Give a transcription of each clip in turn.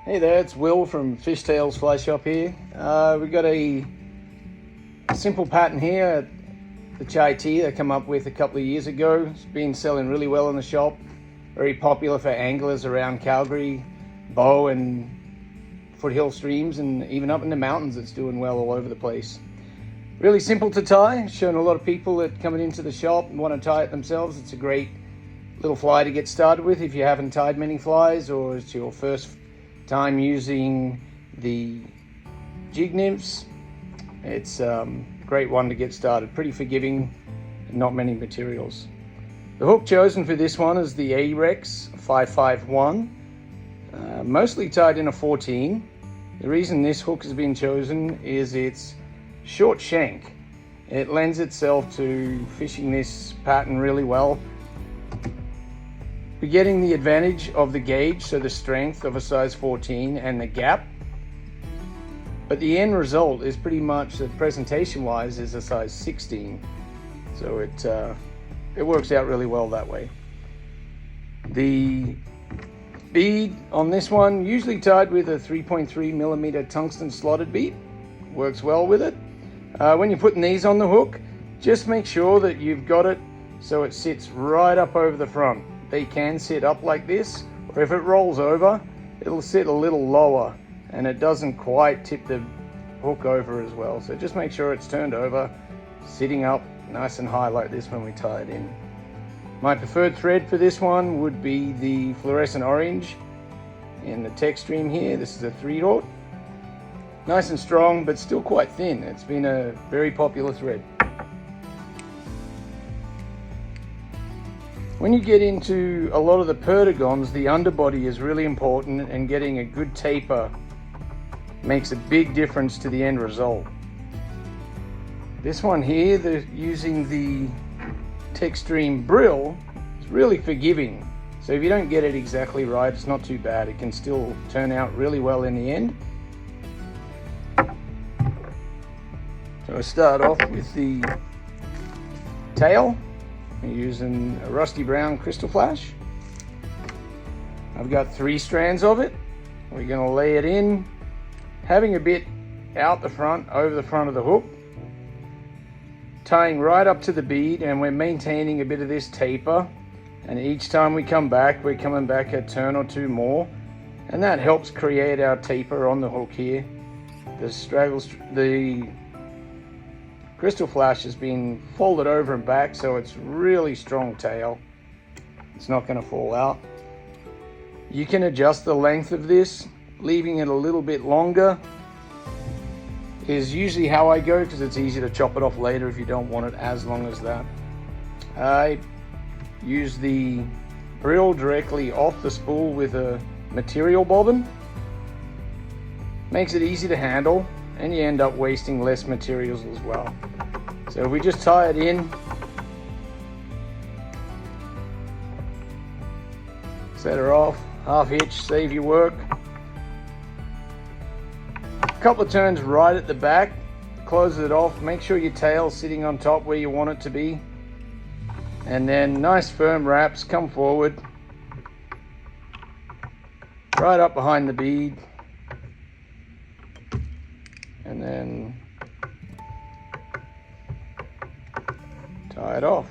Hey there, it's Will from Fishtails Fly Shop here. We've got a simple pattern here, the chai tea I came up with a couple of years ago. It's been selling really well in the shop. Very popular for anglers around Calgary, Bow and foothill streams, and even up in the mountains it's doing well all over the place. Really simple to tie, shown a lot of people that coming into the shop and want to tie it themselves. It's a great little fly to get started with if you haven't tied many flies or it's your first time using the jig nymphs. It's a great one to get started, pretty forgiving and not many materials. The hook chosen for this one is the A-Rex 551, mostly tied in a 14. The reason this hook has been chosen is its short shank. It lends itself to fishing this pattern really well. We're getting the advantage of the gauge, so the strength of a size 14 and the gap. But the end result is pretty much, presentation-wise, is a size 16. So it works out really well that way. The bead on this one, usually tied with a 3.3 millimeter tungsten slotted bead. Works well with it. When you're putting these on the hook, just make sure that you've got it so it sits right up over the front. They can sit up like this, or if it rolls over, it'll sit a little lower and it doesn't quite tip the hook over as well. So just make sure it's turned over, sitting up nice and high like this when we tie it in. My preferred thread for this one would be the fluorescent orange in the text stream here. This is a 3/0. Nice and strong, but still quite thin. It's been a very popular thread. When you get into a lot of the perdigons, the underbody is really important, and getting a good taper makes a big difference to the end result. This one here, using the Textreme Brill, is really forgiving. So if you don't get it exactly right, it's not too bad. It can still turn out really well in the end. So I start off with the tail. I'm using a rusty brown crystal flash. I've got 3 strands of it. We're going to lay it in, having a bit out the front, over the front of the hook, tying right up to the bead, and we're maintaining a bit of this taper. And each time we come back, we're coming back a turn or 2 more, and that helps create our taper on the hook here. The crystal flash has been folded over and back, so it's really strong tail. It's not going to fall out. You can adjust the length of this. Leaving it a little bit longer is usually how I go, because it's easy to chop it off later if you don't want it as long as that. I use the brill directly off the spool with a material bobbin. Makes it easy to handle, and you end up wasting less materials as well. So we just tie it in, set her off, half hitch, save your work. A couple of turns right at the back, close it off, make sure your tail's sitting on top where you want it to be. And then nice firm wraps, come forward, right up behind the bead. And then tie it off.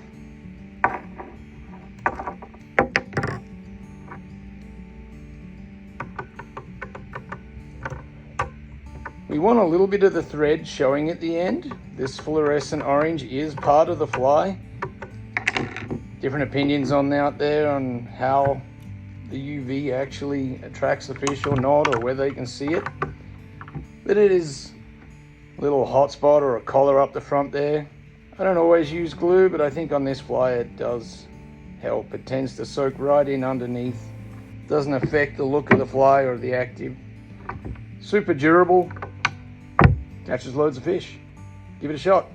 We want a little bit of the thread showing at the end. This fluorescent orange is part of the fly. Different opinions out there on how the UV actually attracts the fish or not, or whether they can see it. But it is a little hot spot or a collar up the front there. I don't always use glue, but I think on this fly it does help. It tends to soak right in underneath. Doesn't affect the look of the fly or the active. Super durable. Catches loads of fish. Give it a shot.